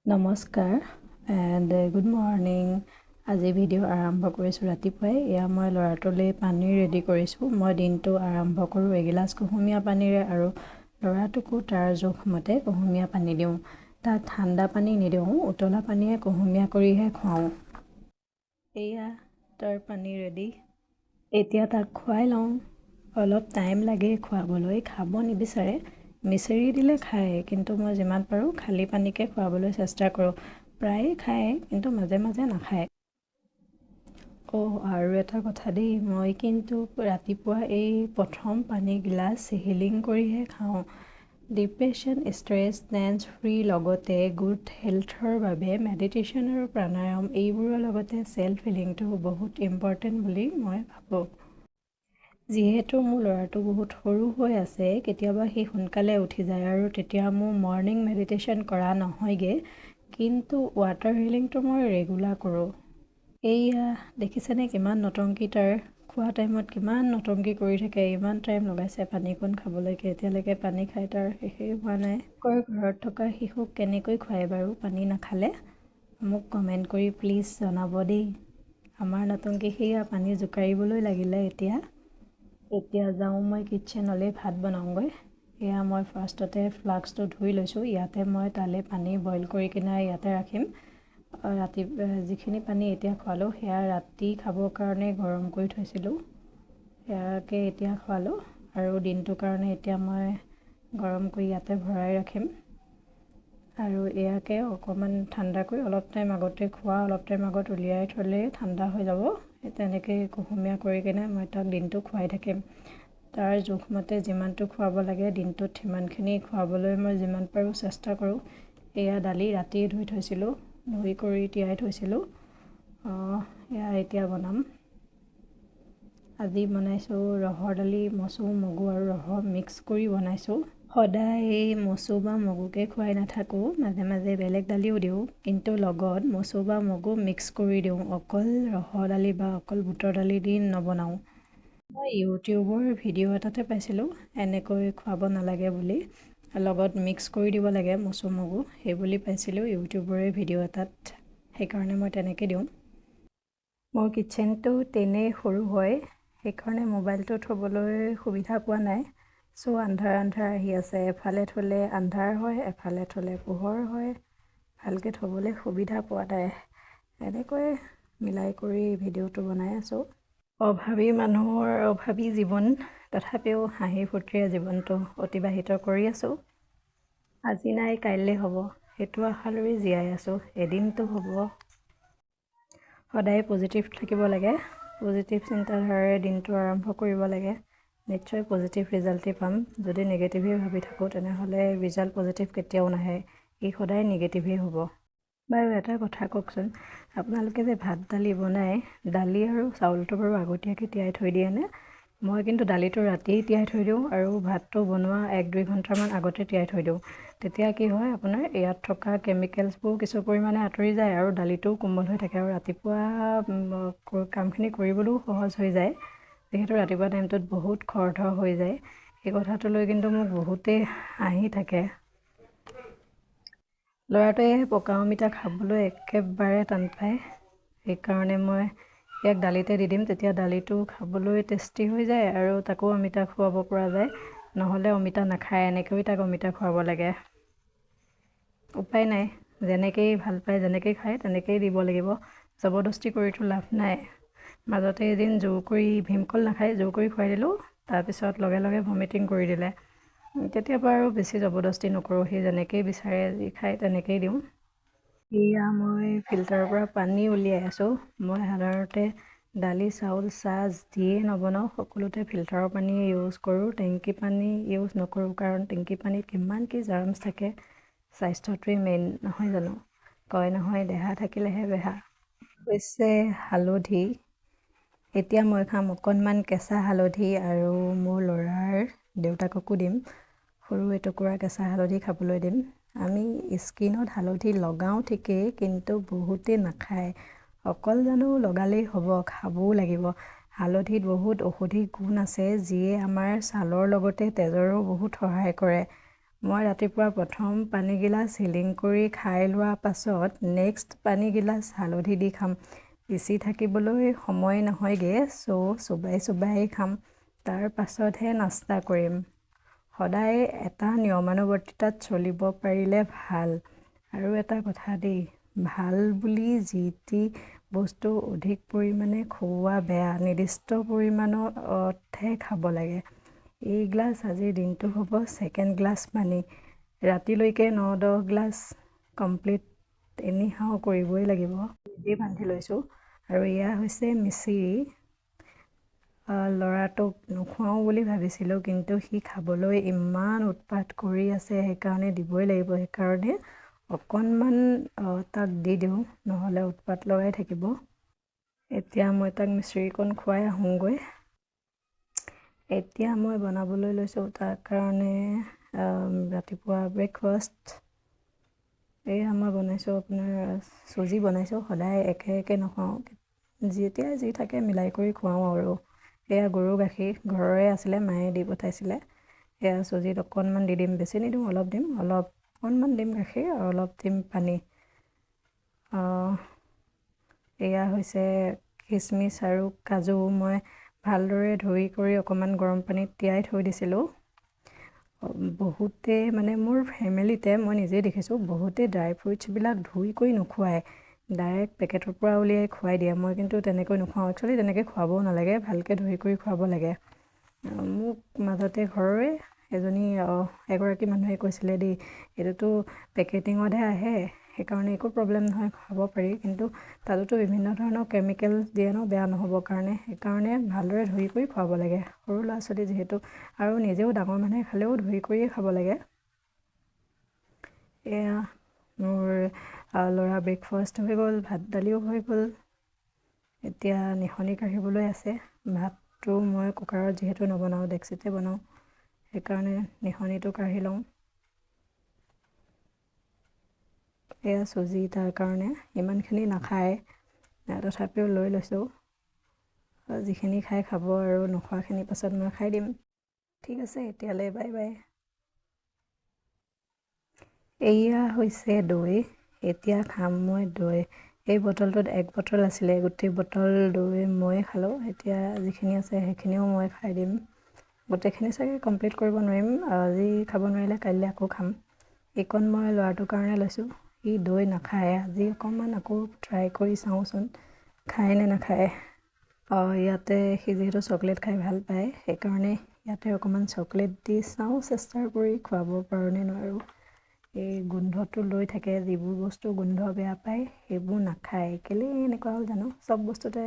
নমস্কাৰ and good morning. আজি video' আৰম্ভ কৰিছোঁ ৰাতিপুৱাই। এয়া মই ল'ৰাটোলৈ পানী ৰেডি কৰিছোঁ। মই দিনটো আৰম্ভ কৰোঁ এগিলাচ কুহুমীয়া পানীৰে আৰু ল'ৰাটোকো তাৰ জোখমতে কুহুমীয়া পানী দিওঁ। তাত ঠাণ্ডা পানী নিদিওঁ, উতলা পানীয়ে কুহুমীয়া কৰিহে খুৱাওঁ। এয়া তাৰ পানী ৰেডি। এতিয়া তাক খুৱাই লওঁ। অলপ টাইম লাগে খুৱাবলৈ, খাব নিবিচাৰে। মিচিৰি দিলে খায়, কিন্তু মই যিমান পাৰোঁ খালী পানীকে খুৱাবলৈ চেষ্টা কৰোঁ। প্ৰায়ে খায়, কিন্তু মাজে মাজে নাখায়। আৰু এটা কথা দেই, মই কিন্তু ৰাতিপুৱা এই প্ৰথম পানীগিলাচ হিলিং কৰিহে খাওঁ। ডিপ্ৰেশ্যন, ষ্ট্ৰেছ, টেন্স ফ্ৰী, লগতে গুড হেল্থৰ বাবে মেডিটেশ্যন আৰু প্ৰাণায়াম, এইবোৰৰ লগতে চেল্ফ হিলিংটো বহুত ইম্পৰ্টেণ্ট বুলি মই ভাবোঁ। যিহেতু মোৰ ল'ৰাটো বহুত সৰু হৈ আছে, কেতিয়াবা সি সোনকালে উঠি যায় আৰু তেতিয়া মোৰ মৰ্ণিং মেডিটেশ্যন কৰা নহয়গৈ, কিন্তু ৱাটাৰ হিলিংটো মই ৰেগুলাৰ কৰোঁ। এইয়া দেখিছেনে কিমান নতংকি, তাৰ খোৱা টাইমত কিমান নতংকি কৰি থাকে। ইমান টাইম লগাইছে পানীকণ খাবলৈকে, এতিয়ালৈকে পানী খাই তাৰ শেষেই হোৱা নাই। ঘৰত থকা শিশুক কেনেকৈ খুৱায় বাৰু পানী নাখালে? মোক কমেণ্ট কৰি প্লিজ জনাব দেই। আমাৰ নতুনকৈ সেয়া পানী জোকাৰিবলৈ লাগিলে। এতিয়া যাওঁ মই কিটচেনলৈ ভাত বনাওঁগৈ। এয়া মই ফাৰ্ষ্টতে ফ্লাস্কটো ধুই লৈছোঁ। ইয়াতে মই তালৈ পানী বইল কৰি কিনে ইয়াতে ৰাখিম। ৰাতি যিখিনি পানী এতিয়া খোৱালোঁ সেয়া ৰাতি খাবৰ কাৰণে গৰম কৰি থৈছিলোঁ, সেয়াকে এতিয়া খোৱালোঁ। আৰু দিনটোৰ কাৰণে এতিয়া মই গৰম কৰি ইয়াতে ভৰাই ৰাখিম। আৰু এয়াকে অকণমান ঠাণ্ডা কৰি অলপ টাইম আগতে খোৱা, অলপ টাইম আগত উলিয়াই থ'লে ঠাণ্ডা হৈ যাব। তেনেকৈ কুহুমীয়া কৰি কিনে মই তাক দিনটো খুৱাই থাকিম। তাৰ জোখমতে যিমানটো খুৱাব লাগে দিনটোত সিমানখিনি খুৱাবলৈ মই যিমান পাৰোঁ চেষ্টা কৰোঁ। এয়া দালি ৰাতি ধুই থৈছিলোঁ, ধুই কৰি তিয়াই থৈছিলোঁ। এয়া এতিয়া বনাম। আজি বনাইছোঁ ৰহৰ দালি, মচু, মগু আৰু ৰহৰ মিক্স কৰি বনাইছোঁ। সদায় এই মচু বা মগুকে খুৱাই নাথাকোঁ, মাজে মাজে বেলেগ দালিও দিওঁ, কিন্তু লগত মচু বা মগু মিক্স কৰি দিওঁ। অকল ৰহৰ দালি বা অকল বুটৰ দালি দি নবনাওঁ। মই ইউটিউবৰ ভিডিঅ' এটাতে পাইছিলোঁ এনেকৈ খুৱাব নালাগে বুলি, লগত মিক্স কৰি দিব লাগে মচু মগু, সেইবুলি পাইছিলোঁ ইউটিউবৰে ভিডিঅ' এটাত। সেইকাৰণে মই তেনেকৈ দিওঁ। মোৰ কিটচেনটো তেনেই সৰু হয়, সেইকাৰণে মোবাইলটো থ'বলৈ সুবিধা পোৱা নাই। আন্ধাৰ আন্ধাৰ আহি আছে। এফালে থ'লে আন্ধাৰ হয়, এফালে থ'লে পোহৰ হয়। ভালকৈ থ'বলৈ সুবিধা পোৱা নাই। এনেকৈ মিলাই কৰি ভিডিঅ'টো বনাই আছোঁ। অভাৱী মানুহৰ অভাৱী জীৱন, তথাপিও হাঁহি ফূৰ্তিৰে জীৱনটো অতিবাহিত কৰি আছোঁ। আজি নাই কাইলৈ হ'ব, সেইটো আশা লৈ জীয়াই আছোঁ। এদিনটো হ'ব। সদায় পজিটিভ থাকিব লাগে, পজিটিভ চিন্তাধাৰাৰে দিনটো আৰম্ভ কৰিব লাগে। নিশ্চয় পজিটিভ ৰিজাল্টেই পাম। যদি নিগেটিভেই ভাবি থাকোঁ তেনেহ'লে ৰিজাল্ট পজিটিভ কেতিয়াও নাহে, ই সদায় নিগেটিভেই হ'ব। বাৰু এটা কথা কওকচোন, আপোনালোকে যে ভাত দালি বনায়, দালি আৰু চাউলটো বাৰু আগতীয়াকৈ তিয়াই থৈ দিয়েনে? মই কিন্তু দালিটো ৰাতিয়েই তিয়াই থৈ দিওঁ আৰু ভাতটো বনোৱা 1-2 ঘণ্টামান আগতে তিয়াই থৈ দিওঁ। তেতিয়া কি হয়, আপোনাৰ ইয়াত থকা কেমিকেলছবোৰ কিছু পৰিমাণে আঁতৰি যায় আৰু দালিটোও কোমল হৈ থাকে আৰু ৰাতিপুৱা কামখিনি কৰিবলৈও সহজ হৈ যায়। যিহেতু ৰাতিপুৱা টাইমটোত বহুত খৰধৰ হৈ যায়। এই কথাটো লৈ কিন্তু মোক বহুতেই হাঁহি থাকে। ল'ৰাটোৱে পকা অমিতা খাবলৈ একেবাৰে টান পায়, সেইকাৰণে মই ইয়াক দালিতে দি দিম। তেতিয়া দালিটো খাবলৈ টেষ্টি হৈ যায় আৰু তাকো অমিতা খুৱাব পৰা যায়। নহ'লে অমিতা নাখায়, এনেকৈও তাক অমিতা খুৱাব লাগে। উপায় নাই, যেনেকেই ভাল পায়, যেনেকেই খায় তেনেকেই দিব লাগিব। জবৰদস্তি কৰিতো লাভ নাই। মাজতে এদিন জোৰ কৰি ভীমকল নাখায়, জোৰ কৰি খুৱাই দিলোঁ, তাৰপিছত লগে লগে ভমিটিং কৰি দিলে। কেতিয়াবা আৰু বেছি জবৰদস্তি নকৰোঁ, সি যেনেকেই বিচাৰে, যি খায় তেনেকেই দিওঁ। এয়া মই ফিল্টাৰৰ পৰা পানী উলিয়াই আছোঁ। মই সাধাৰণতে দালি, চাউল, চাহ যিয়ে নবনাওঁ সকলোতে ফিল্টাৰৰ পানী ইউজ কৰোঁ। টেংকি পানী ইউজ নকৰোঁ, কাৰণ টেংকি পানীত কিমান কি জাৰ্মছ থাকে। স্বাস্থ্যটোৱেই মেইন নহয় জানো? কয় নহয়, দেহা থাকিলেহে বেহা। হৈছে হালধি। এতিয়া মই খাম অকণমান কেঁচা হালধি আৰু মোৰ ল'ৰাৰ দেউতাককো দিম। সৰু এটুকুৰা কেঁচা হালধি খাবলৈ দিম। আমি স্কিনত হালধি লগাওঁ ঠিকেই, কিন্তু বহুতেই নাখায়। অকল জানো লগালেই হ'ব, খাবও লাগিব। হালধিত বহুত ঔষধি গুণ আছে, যিয়ে আমাৰ ছালৰ লগতে তেজৰো বহুত সহায় কৰে। মই ৰাতিপুৱা প্ৰথম পানীগিলাচ হিলিং কৰি খাই লোৱাৰ পাছত নেক্সট পানীগিলাচ হালধি দি খাম। পিচি থাকিবলৈ সময় নহয়গৈ, চোবাই চোবাই খাম। তাৰ পাছতহে নাস্তা কৰিম। সদায় এটা নিয়মানুৱৰ্তিতাত চলিব পাৰিলে ভাল। আৰু এটা কথা দেই, ভাল বুলি যি টি বস্তু অধিক পৰিমাণে খুওৱা বেয়া। নিৰ্দিষ্ট পৰিমাণতহে খাব লাগে। এইগিলাচ আজিৰ দিনটো হ'ব ছেকেণ্ড গ্লাছ পানী। ৰাতিলৈকে 9-10 গ্লাছ কমপ্লিট এনিহাও কৰিবই লাগিব। নিজেই বান্ধি লৈছোঁ। আৰু এয়া হৈছে মিচিৰি। ল'ৰাটোক নোখুৱাওঁ বুলি ভাবিছিলোঁ, কিন্তু সি খাবলৈ ইমান উৎপাত কৰি আছে, সেইকাৰণে দিবই লাগিব। সেইকাৰণে অকণমান তাক দি দিওঁ, নহ'লে উৎপাত লগাই থাকিব। এতিয়া মই তাক মিচিৰিকণ খুৱাই আহোঁগৈ। এতিয়া মই বনাবলৈ লৈছোঁ তাৰ কাৰণে ৰাতিপুৱা ব্ৰেকফাষ্ট। এয়া মই বনাইছোঁ আপোনাৰ চুজি বনাইছোঁ। সদায় একে নখুৱাওঁ, যেতিয়া যি থাকে মিলাই কৰি খুৱাওঁ আৰু। এয়া গৰু গাখীৰ ঘৰৰে আছিলে, মায়ে দি পঠাইছিলে। এয়া চুজিত অকণমান দি দিম, বেছি নিদিওঁ, অলপ দিম, অকণমান দিম গাখীৰ আৰু অলপ দিম পানী। এয়া হৈছে কিচমিচ আৰু কাজু। মই ভালদৰে ধুই কৰি অকণমান গৰম পানীত তিয়াই থৈ দিছিলোঁ। বহুতে মানে মোৰ ফেমিলিতে মই নিজেই দেখিছোঁ, বহুতে ড্ৰাই ফ্ৰুইটছবিলাক ধুই কৰি নোখোৱায়, ডাইৰেক্ট পেকেটৰ পৰা উলিয়াই খুৱাই দিয়ে। মই কিন্তু তেনেকৈ নোখুৱাওঁ। একচুৱেলি তেনেকৈ খুৱাবও নালাগে, ভালকৈ ধুই কৰি খুৱাব লাগে। মোক মাজতে ঘৰৰে এগৰাকী মানুহে কৈছিলে দেই, এইটোতো পেকেটিঙতহে আহে, সেইকাৰণে একো প্ৰব্লেম নহয়, খাব পাৰি। কিন্তু তাতোতো বিভিন্ন ধৰণৰ কেমিকেল দিয়ে ন, বেয়া নহ'বৰ কাৰণে। সেইকাৰণে ভালদৰে ধুই কৰি খুৱাব লাগে, সৰু ল'ৰা ছোৱালী যিহেতু। আৰু নিজেও ডাঙৰ মানুহে খালেও ধুই কৰিয়ে খাব লাগে। এয়া মোৰ ল'ৰা ব্ৰেকফাষ্ট হৈ গ'ল, ভাত দালিও হৈ গ'ল। এতিয়া নিশনি কাঢ়িবলৈ আছে। ভাতটো মই কুকাৰত যিহেতু নবনাওঁ, ডেক্সিতে বনাওঁ, সেইকাৰণে নিশনিটো কাঢ়ি লওঁ। এয়া চুজি, তাৰ কাৰণে ইমানখিনি নাখায়, তথাপিও লৈ লৈছোঁ। যিখিনি খাই খাব, আৰু নোখোৱাখিনি পাছত মই খাই দিম। ঠিক আছে, এতিয়ালৈ বাই বাই। এয়া হৈছে দৈ। এতিয়া খাম মই দৈ। এই বটলটোত 1 বটল আছিলে, গোটেই বটল দৈ মই খালোঁ। এতিয়া যিখিনি আছে সেইখিনিও মই খাই দিম। গোটেইখিনি চাগে কমপ্লিট কৰিব নোৱাৰিম, আজি খাব নোৱাৰিলে কাইলৈ আকৌ খাম। এইকণ মই ল'ৰাটোৰ কাৰণে লৈছোঁ, সি দৈ নাখায়। আজি অকণমান আকৌ ট্ৰাই কৰি চাওঁচোন, খায় নে নাখায়। ইয়াতে সি যিহেতু চকলেট খাই ভাল পায়, সেইকাৰণে ইয়াতে অকণমান চকলেট দি চাওঁ, চেষ্টা কৰি খুৱাব পাৰোঁ নে নোৱাৰোঁ। এই গোন্ধটো লৈ থাকে, যিবোৰ বস্তু গোন্ধ বেয়া পায় সেইবোৰ নাখায়। কেলেই এনেকুৱা হ'ল জানো, চব বস্তুতে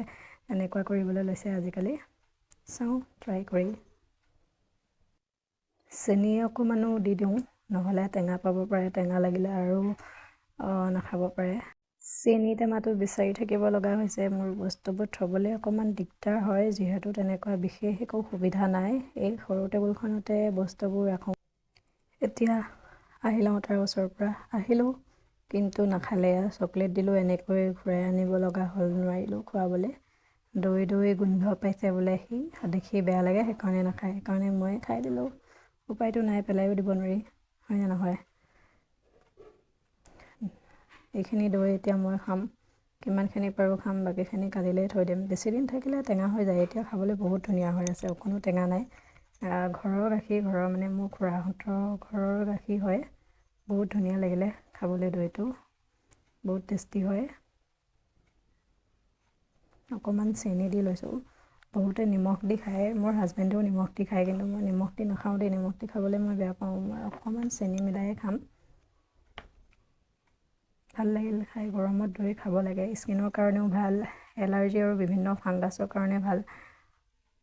এনেকুৱা কৰিবলৈ লৈছে আজিকালি। চাওঁ ট্ৰাই কৰি। চেনি অকণমানো দি দিওঁ, নহ'লে টেঙা পাব পাৰে, টেঙা লাগিলে আৰু নাখাব পাৰে। চেনি টেমাটো বিচাৰি থাকিব লগা হৈছে। মোৰ বস্তুবোৰ থ'বলৈ অকণমান দিগদাৰ হয়, যিহেতু তেনেকুৱা বিশেষ একো সুবিধা নাই। এই সৰু টেবুলখনতে বস্তুবোৰ ৰাখোঁ। এতিয়া আহি লওঁ তাৰ ওচৰৰ পৰা। আহিলোঁ, কিন্তু নাখালে। চকলেট দিলোঁ, এনেকৈ ঘূৰাই আনিব লগা হ'ল, নোৱাৰিলোঁ খুৱাবলৈ। দৈ গোন্ধ পাইছে বোলে সি, দেখি বেয়া লাগে, সেইকাৰণে নাখায়। সেইকাৰণে মই খাই দিলোঁ। উপায়টো নাই, পেলাইও দিব নোৱাৰি, হয়নে নহয়। এইখিনি দৈ এতিয়া মই খাম, কিমানখিনি পাৰোঁ খাম, বাকীখিনি কালিলৈ থৈ দিম। বেছি দিন থাকিলে টেঙা হৈ যায়। এতিয়া খাবলৈ বহুত ধুনীয়া হৈ আছে, অকণো টেঙা নাই। ঘৰৰ গাখীৰ, ঘৰৰ মানে মোৰ খুৰাহঁতৰ ঘৰৰ গাখীৰ হয়। বহুত ধুনীয়া লাগিলে খাবলৈ, দৈটো বহুত টেষ্টি হয়। অকণমান চেনি দি লৈছোঁ। বহুতে নিমখ দি খায়, মোৰ হাজবেণ্ডেও নিমখ দি খায়, কিন্তু মই নিমখ দি নাখাওঁ দেই। নিমখ দি খাবলৈ মই বেয়া পাওঁ। মই অকণমান চেনি মিলাই খাম। ভাল লাগিল খাই। গৰমত দৈ খাব লাগে, স্কিনৰ কাৰণেও ভাল, এলাৰ্জি আৰু বিভিন্ন ফাংগাছৰ কাৰণে ভাল।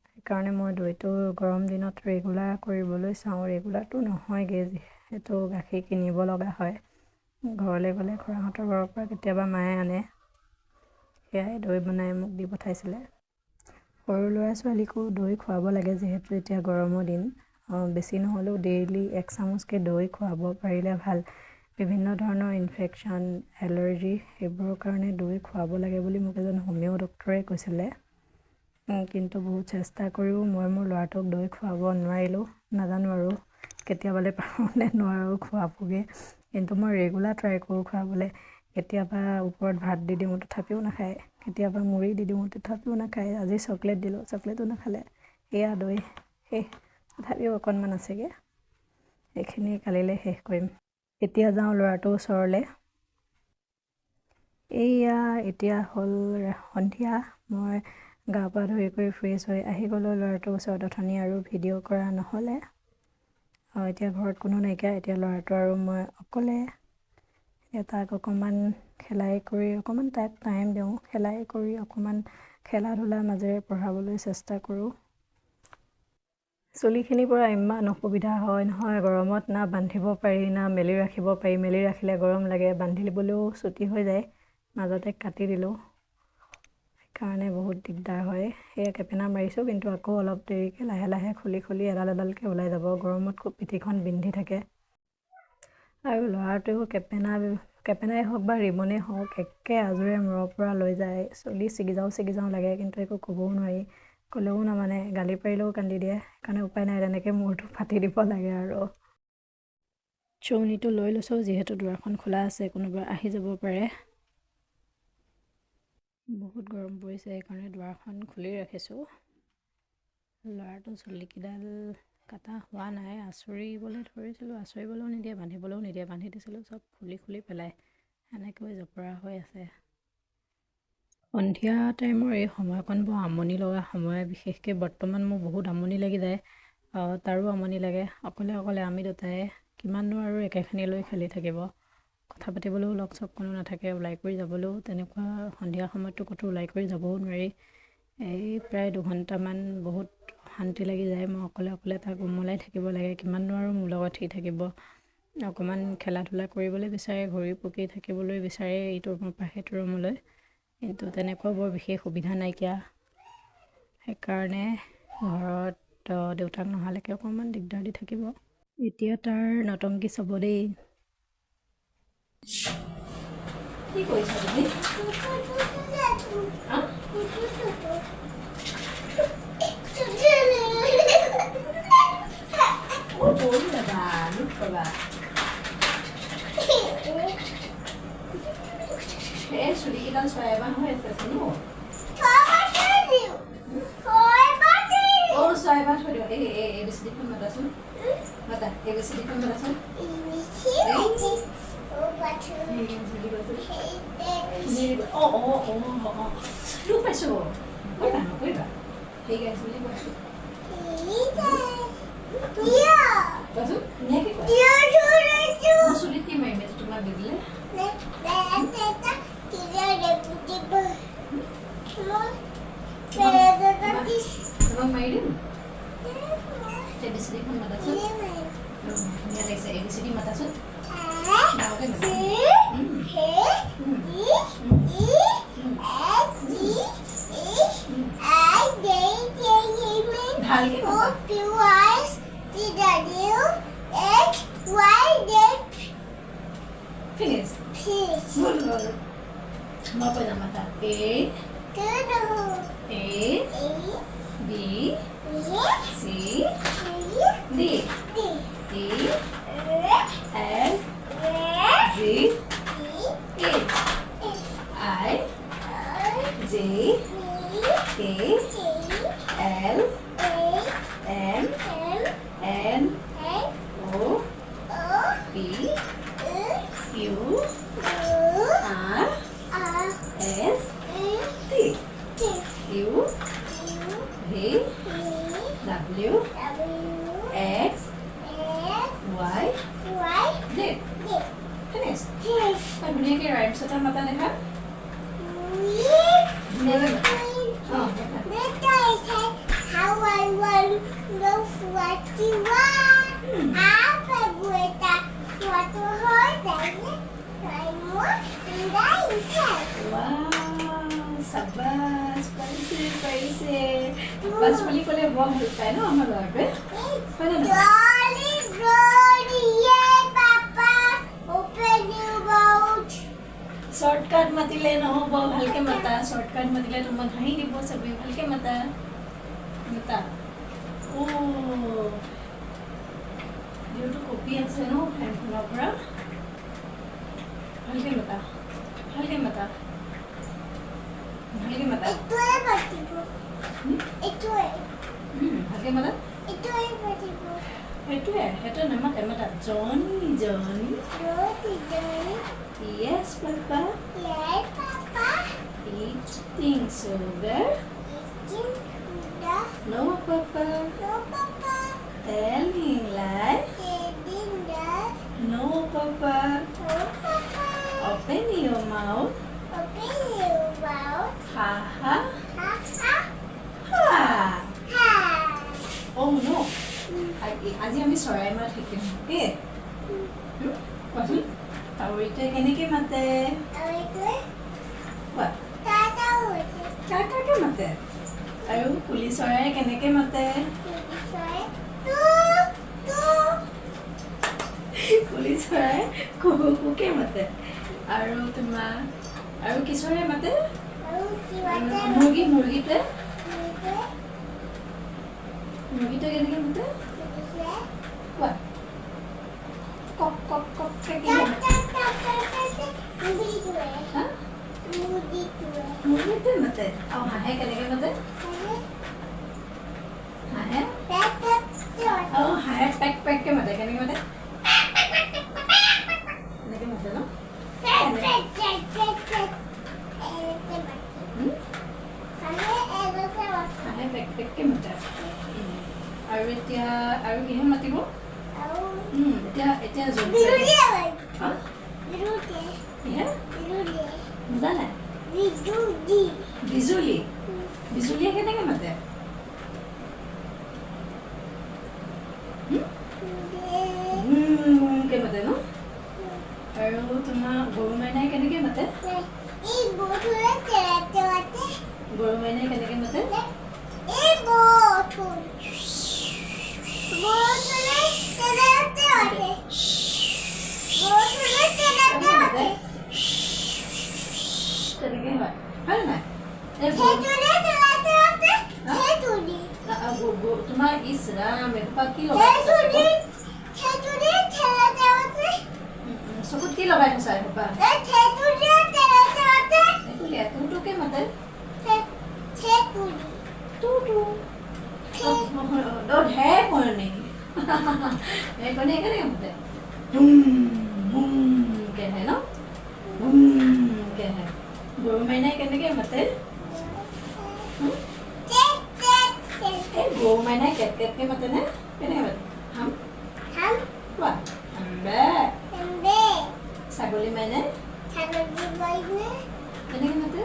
সেইকাৰণে মই দৈটো গৰম দিনত ৰেগুলাৰ কৰিবলৈ চাওঁ। ৰেগুলাৰটো নহয়গৈ, যিহেতু গাখীৰ কিনিব লগা হয়। ঘৰলৈ গ'লে খুৰাহঁতৰ ঘৰৰ পৰা কেতিয়াবা মায়ে আনে, সেয়াই দৈ বনাই মোক দি পঠাইছিলে। সৰু ল'ৰা ছোৱালীকো দৈ খুৱাব লাগে, যিহেতু এতিয়া গৰমৰ দিন। বেছি নহ'লেও ডেইলি 1 চামুচকৈ দৈ খুৱাব পাৰিলে ভাল। বিভিন্ন ধৰণৰ ইনফেকশ্যন, এলাৰ্জি, সেইবোৰৰ কাৰণে দৈ খুৱাব লাগে বুলি মোক এজন হোমিঅ' ডক্টৰে কৈছিলে। কিন্তু বহুত চেষ্টা কৰিও মই মোৰ ল'ৰাটোক দৈ খুৱাব নোৱাৰিলোঁ। নাজানো আৰু কেতিয়াবালে পাৰোঁনে নোৱাৰোঁ খোৱাবগৈ, কিন্তু মই ৰেগুলাৰ ট্ৰাই কৰোঁ খুৱাবলৈ। কেতিয়াবা ওপৰত ভাত দি দিওঁ তথাপিও নাখায়, কেতিয়াবা মুড়ি দি দিওঁ তথাপিও নাখায়। আজি চকলেট দিলোঁ, চকলেটো নাখালে। এয়া দৈ শেষ, তথাপিও অকণমান আছেগৈ, এইখিনি কালিলৈ শেষ কৰিম। এতিয়া যাওঁ ল'ৰাটোৰ ওচৰলৈ। এইয়া এতিয়া হ'ল সন্ধিয়া, মই গা পা ধুই কৰি ফ্ৰেছ হৈ আহি গ'লোঁ ল'ৰাটোৰ ওচৰত। অথনি আৰু ভিডিঅ' কৰা নহ'লে, এতিয়া ঘৰত কোনো নাইকিয়া, এতিয়া ল'ৰাটো আৰু মই অকলে। তাক অকণমান খেলাই কৰি অকণমান তাক টাইম দিওঁ, খেলাই কৰি অকণমান খেলা ধূলাৰ মাজেৰে পঢ়াবলৈ চেষ্টা কৰোঁ। চুলিখিনিৰ পৰা ইমান অসুবিধা হয় নহয় গৰমত, না বান্ধিব পাৰি না মেলি ৰাখিব পাৰি। মেলি ৰাখিলে গৰম লাগে, বান্ধিবলৈও চুটি হৈ যায়। মাজতে কাটি দিলোঁ, সেইকাৰণে বহুত দিগদাৰ হয়। সেয়া কেপেনা মাৰিছোঁ, কিন্তু আকৌ অলপ দেৰিকৈ লাহে লাহে খুলি খুলি এডাল এডালকৈ ওলাই যাব। গৰমত খুব পিঠিখন বিন্ধি থাকে। আৰু ল'ৰাটোৱেও কেপেনাই হওক বা ৰিবনেই হওক একে আজোৰে মূৰৰ পৰা লৈ যায়। চুলি ছিগি যাওঁ লাগে, কিন্তু একো ক'বও নোৱাৰি, ক'লেও নামানে, গালি পাৰিলেও কান্দি দিয়ে। সেইকাৰণে উপায় নাই, তেনেকৈ মূৰটো ফাটি দিব লাগে আৰু। চৌনিটো লৈ লৈছোঁ, যিহেতু দুৱাৰখন খোলা আছে, কোনোবা আহি যাব পাৰে। বহুত গৰম পৰিছে, সেইকাৰণে দুৱাৰখন খুলি ৰাখিছোঁ। ল'ৰাটো চুলিকেইডাল কাটা হোৱা নাই, আঁচুৰিবলৈ ধৰিছিলোঁ, আঁচুৰিবলৈও নিদিয়ে, বান্ধিবলৈও নিদিয়ে। বান্ধি দিছিলোঁ, চব খুলি খুলি পেলাই এনেকৈ জপৰা হৈ আছে। সন্ধিয়া টাইমৰ এই সময়কণ বৰ আমনি লগা সময়, বিশেষকৈ বৰ্তমান মোৰ বহুত আমনি লাগি যায়। তাৰো আমনি লাগে। অকলে অকলে আমি দুটাই কিমাননো আৰু একেখিনি লৈ খেলি থাকিব। কথা পাতিবলৈও লগ চগ কোনো নাথাকে, ওলাই কৰি যাবলৈও তেনেকুৱা সন্ধিয়া সময়ততো ক'তো ওলাই কৰি যাবও নোৱাৰি। এই প্ৰায় 2 ঘণ্টামান বহুত শান্তি লাগি যায়। মই অকলে অকলে তাক উমলাই থাকিব লাগে, কিমাননো আৰু মোৰ লগত সি থাকিব। অকণমান খেলা ধূলা কৰিবলৈ বিচাৰে, ঘূৰি পকি থাকিবলৈ বিচাৰে ইটো ৰুমৰ পৰা সেইটো ৰুমলৈ, কিন্তু তেনেকুৱা বৰ বিশেষ সুবিধা নাইকিয়া। সেইকাৰণে ঘৰত দেউতাক নহালৈকে অকণমান দিগদাৰ দি থাকিব। এতিয়া তাৰ নতংকি চাব দেই। কি কৰিছা তুমি? চুলিকেইডাল চয়াবান হৈ আছে ন? চয়াবান থৈ দিওঁ। এই বেছিখন মাতাচোন, মাতা এই বেছিখন মাতাচোন। দুখ পাইছো, নকৰিবা নকৰিবা, ঠিক আছে বুলি কৈছোঁ। কোৱাচোন ধুনীয়াকৈ কোৱা। চুলিত কি মাৰিম এইটো তোমাক দি দিলে? তোমাক মাৰি দিম। এবিচিডিখন মাতাচোন, ধুনীয়া লাগিছে। এবিচিডি মাতাচোন, ডাঙৰকৈ মাতা। ভালকৈ ফিনিছ। মই কৈ যাম মাতা। A B C D E F G H I J K L M N O P Q R S T U V W X Y Z। Finish. ধুনীয়াকৈ ৰাইমছ এটা মাতা দেখা। বাছ বুলি ক'লে বৰ ভাল পায় ন আমাৰ ল'ৰাটোৱে, হয় নে নহয়? শ্বৰ্টকাট মাতিলে নহ'ব, ভালকৈ মাতা। শ্বৰ্টকাট মাতিলে তোমাক হাঁহি দিব চবেই, ভালকৈ মাতা। মাতা। ভিডিঅ'টো কপি আছে ন ফেনখনৰ পৰা ভালকে মাতা ভালকে মাতা ভালকে মাতা এইটোৱে পাতিব এইটোৱে ভালকে মাতা এইটোৱে পাতিব সেইটোৱে নামাতে মাতা জনি জনি yes papa yes papa eating sugar eating sugar no papa no papa telling lie eating that no papa no papa open your mouth open your mouth ha ha ha ha ha ha oh no আজি আমি চৰাই মাত শিকিম okay কোৱাচোন কাউৰীটোৱে কেনেকৈ মাতে আৰু এইটোৱে কোৱা টাটা হৈছে কাকাকে মাতে আৰু কুলি চৰাই কেনেকৈ মাতে নিশ্চয় তু কুলি চৰাই কুকুকে মাতে আৰু তোমাৰ আৰু কি চৰাই মাতে আৰু কিবাতে মুৰ্গীটোৱে কেনেকৈ মাতে কোৱা কক কক কক হা মুৰ্গীটোৱে মাতে আৰু হাঁহে কেনেকৈ মাতে হাঁহে আৰু হাঁহে পেক পেককৈ মাতে কেনেকৈ মাতে এনেকৈ মাতে ন হাঁহে পেক পেককৈ মাতে আৰু এতিয়া আৰু কিহে মাতিব এতিয়া হা কিহে জানে বিজুলীয়ে কেনেকৈ মাতে কে মাতে ন আৰু তোমাৰ গৰু মাইনাই কেনেকৈ মাতে গৰু মাইনাই কেনেকৈ মাতে তেনেকৈ হয় হয় নাই তোমাৰ ইছৰাম এসোপা কি লগাই চকুত কি লগাই থৈছা এসোপা তুটোকে মাতে ঢে কৰণী কৰণী কেনেকৈ মাতে কেহে ন কেহে গৰু মাইনাই কেনেকৈ মাতে এই গৰু মাইনাই কেট কেটকৈ মাতেনে কেনেকৈ মাতে হাম কোৱা হাম্বে ছাগলী মাইনাই কেনেকৈ মাতে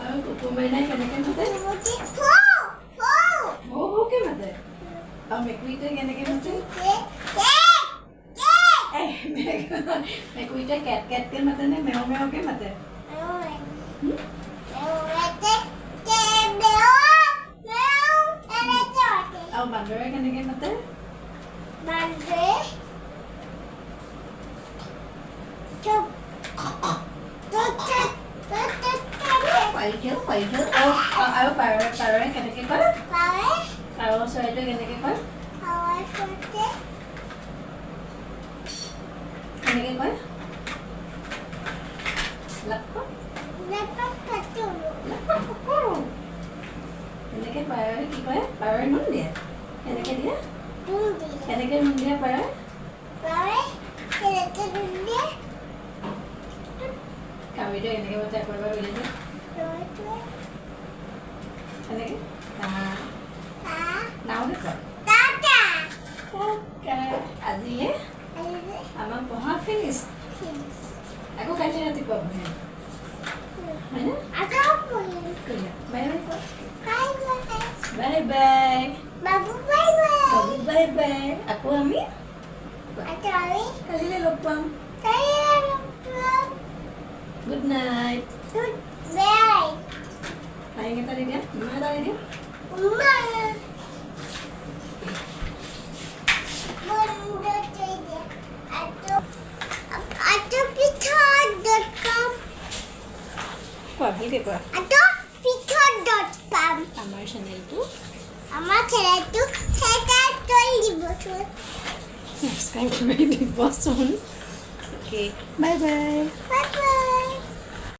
আৰু কুকুৰ মাইনাই কেনেকৈ মাতে ভৌকে মাতে আৰু মেকুৰীটোৱে কেনেকৈ মাতে মেকুৰীটোৱে কেট কেটকৈ মাতে নে মেও মেওকৈ মাতে আৰু বান্দৰে কেনেকৈ মাতে আৰু পাৰৱে কেনেকৈ কয় পাৰ চৰাইটোৱে কেনেকৈ কয় কেনেকৈ কয় এনেকৈ পাৰৱে কি কয় পাৰৱে নুন দিয়ে কেনেকৈ দিয়ে কেনেকৈ নুন দিয়ে পাৰৱে কাউৰীটোৱে এনেকৈ মাতে আকৌ এবাৰ উলিয়াই এনেকৈ নাও দেখুৱা আজিয়ে আমাৰ পঢ়া ফিনিছ আকৌ কালি ৰাতিপুৱা পঢ়িম হয়নে bye bye bye bye bye bye আকৌ আমি কালিলৈ লগ পাম গুড নাইট ফ্লাইং এটা দি দিয়া এটা দি দিয়া আমাৰ ছেলেটো থেটাৰ তৰি দিবচোন ছাবস্ক্ৰাইব কৰি দিবচোন okay bye bye bye bye